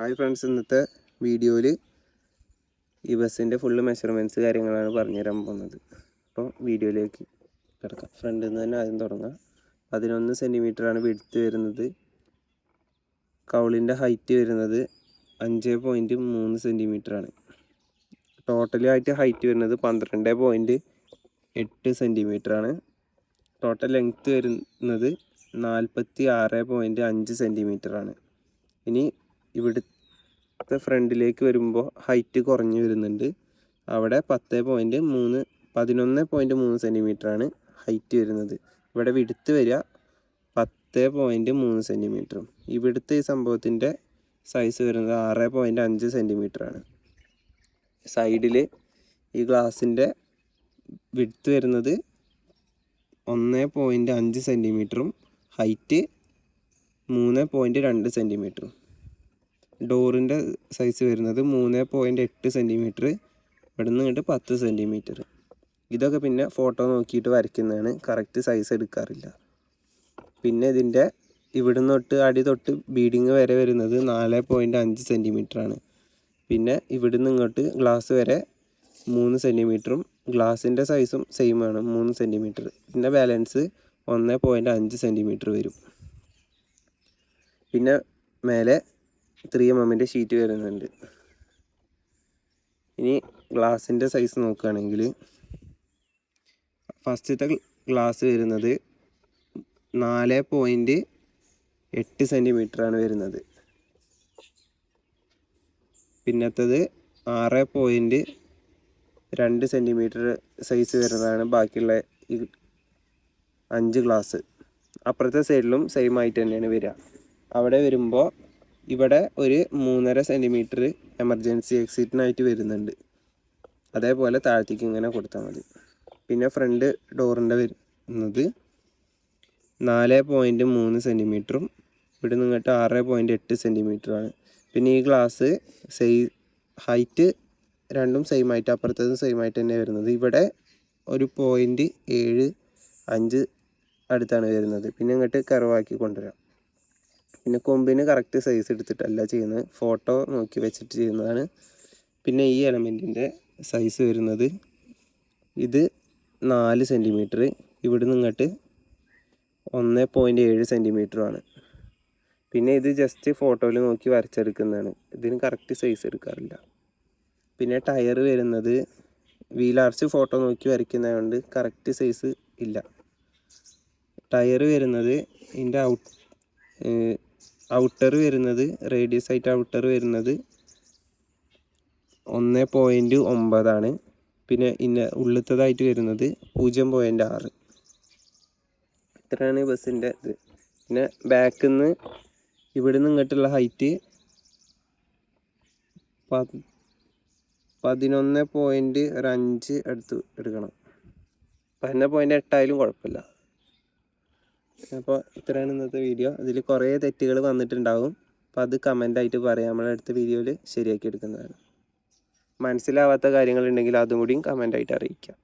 Hi friends, ഇന്നത്തെ വീഡിയോയിൽ ഈ ബസ്സിൻ്റെ ഫുള്ള് മെഷർമെൻറ്റ്സ് കാര്യങ്ങളാണ് പറഞ്ഞുതരാൻ പോകുന്നത്. അപ്പോൾ വീഡിയോയിലേക്ക് കിടക്കാം. ഫ്രണ്ടിൽ നിന്ന് തന്നെ ആദ്യം തുടങ്ങാം. 11 സെൻറ്റിമീറ്ററാണ് വിഡ്ത്ത് വരുന്നത്. കൗളിൻ്റെ ഹൈറ്റ് വരുന്നത് 5.3 സെൻറ്റിമീറ്ററാണ്. ടോട്ടലായിട്ട് ഹൈറ്റ് വരുന്നത് 12.8 സെൻറ്റിമീറ്ററാണ്. ടോട്ടൽ ലെങ്ത്ത് വരുന്നത് 46.5 സെൻറ്റിമീറ്ററാണ്. ഇനി ഇവിടുത്തെ ഫ്രണ്ടിലേക്ക് വരുമ്പോൾ ഹൈറ്റ് കുറഞ്ഞു വരുന്നുണ്ട്. അവിടെ 11.3 സെൻറ്റിമീറ്ററാണ് ഹൈറ്റ് വരുന്നത്. ഇവിടെ വിഡ്ത്ത് വരിക 10.3 സെൻറ്റിമീറ്ററും. ഇവിടുത്തെ ഈ സംഭവത്തിൻ്റെ സൈസ് വരുന്നത് 6.5 സെൻറ്റിമീറ്ററാണ്. സൈഡിൽ ഈ ഗ്ലാസിൻ്റെ വിഡ്ത്ത് വരുന്നത് 1.5 സെൻറ്റിമീറ്ററും ഹൈറ്റ് 3.2 സെൻറ്റിമീറ്ററും. ഡോറിൻ്റെ സൈസ് വരുന്നത് 3.8 സെൻറ്റിമീറ്റർ. ഇവിടെ നിന്ന് ഇങ്ങോട്ട് 10 സെൻറ്റിമീറ്റർ. ഇതൊക്കെ പിന്നെ ഫോട്ടോ നോക്കിയിട്ട് വരയ്ക്കുന്നതാണ്, കറക്റ്റ് സൈസ് എടുക്കാറില്ല. പിന്നെ ഇതിൻ്റെ ഇവിടുന്ന് തൊട്ട് അടി തൊട്ട് ബീഡിങ് വരെ വരുന്നത് 4.5 സെൻറ്റിമീറ്ററാണ്. പിന്നെ ഇവിടുന്ന് ഇങ്ങോട്ട് ഗ്ലാസ് വരെ 3 സെൻറ്റിമീറ്ററും ഗ്ലാസിൻ്റെ സൈസും സെയിം ആണ്, 3 സെൻറ്റിമീറ്റർ. പിന്നെ ബാലൻസ് 1.5 സെൻറ്റിമീറ്റർ വരും. പിന്നെ മേലെ 3mm ഷീറ്റ് വരുന്നുണ്ട്. ഇനി ഗ്ലാസിൻ്റെ സൈസ് നോക്കുകയാണെങ്കിൽ ഫസ്റ്റത്തെ ഗ്ലാസ് വരുന്നത് 4.8 സെൻറ്റിമീറ്ററാണ് വരുന്നത്. പിന്നത്തത് 6.2 സെൻറ്റിമീറ്റർ സൈസ് വരുന്നതാണ് ബാക്കിയുള്ള ഈ 5 ഗ്ലാസ്. അപ്പുറത്തെ സൈഡിലും സെയിം ആയിട്ട് തന്നെയാണ് വരിക. അവിടെ വരുമ്പോൾ ഇവിടെ ഒരു 3.5 സെൻറ്റിമീറ്റർ എമർജൻസി എക്സിറ്റിനായിട്ട് വരുന്നുണ്ട്. അതേപോലെ താഴത്തേക്ക് ഇങ്ങനെ കൊടുത്താൽ മതി. പിന്നെ ഫ്രണ്ട് ഡോറിൻ്റെ വരുന്നത് 4.3 സെൻറ്റിമീറ്ററും ഇവിടെ നിന്നിട്ട് 6.8 സെൻറ്റിമീറ്ററുമാണ്. പിന്നെ ഈ ഗ്ലാസ് ഹൈറ്റ് രണ്ടും സെയിം ആയിട്ട്, അപ്പുറത്തതും സെയിം ആയിട്ട് തന്നെ വരുന്നത്. ഇവിടെ ഒരു 0.75 അടുത്താണ് വരുന്നത്. പിന്നെ ഇങ്ങോട്ട് കർവാക്കി കൊണ്ടുവരാം. പിന്നെ കൊമ്പിന് കറക്റ്റ് സൈസ് എടുത്തിട്ടല്ല ചെയ്യുന്നത്, ഫോട്ടോ നോക്കി വെച്ചിട്ട് ചെയ്യുന്നതാണ്. പിന്നെ ഈ എലമെൻറ്റിൻ്റെ സൈസ് വരുന്നത് ഇത് 4 സെൻറ്റിമീറ്റർ, ഇവിടുന്ന് ഇങ്ങോട്ട് 1.7 സെൻറ്റിമീറ്ററുമാണ്. പിന്നെ ഇത് ജസ്റ്റ് ഫോട്ടോയിൽ നോക്കി വരച്ചെടുക്കുന്നതാണ്, ഇതിന് കറക്റ്റ് സൈസ് എടുക്കാറില്ല. പിന്നെ ടയർ വരുന്നത് വീൽ ആർച്ച് ഫോട്ടോ നോക്കി വരയ്ക്കുന്നതുകൊണ്ട് കറക്റ്റ് സൈസ് ഇല്ല. ടയർ വരുന്നത് ഇതിൻ്റെ ഔട്ടർ വരുന്നത് റേഡിയസ് ആയിട്ട് ഔട്ടർ വരുന്നത് 1.9 പിന്നെ ഉള്ളിലത്തതായിട്ട് വരുന്നത് 0.6. ഇത്രയാണ് ബസ്സിൻ്റെ ഇത്. പിന്നെ ബാക്കിൽ നിന്ന് ഇവിടെ നിന്ന് ഇങ്ങോട്ടുള്ള ഹൈറ്റ് 11.5 അടുത്ത് എടുക്കണം. 11.8 ആയാലും കുഴപ്പമില്ല. അപ്പോൾ ഇത്രയാണ് ഇന്നത്തെ വീഡിയോ. ഇതിൽ കുറേ തെറ്റുകൾ വന്നിട്ടുണ്ടാവും. അപ്പോൾ അത് കമൻ്റായിട്ട് പറയാം, നമ്മളെ അടുത്ത വീഡിയോയിൽ ശരിയാക്കി എടുക്കുന്നതാണ്. മനസ്സിലാവാത്ത കാര്യങ്ങളുണ്ടെങ്കിൽ അതും കൂടിയും കമൻ്റായിട്ട് അറിയിക്കാം.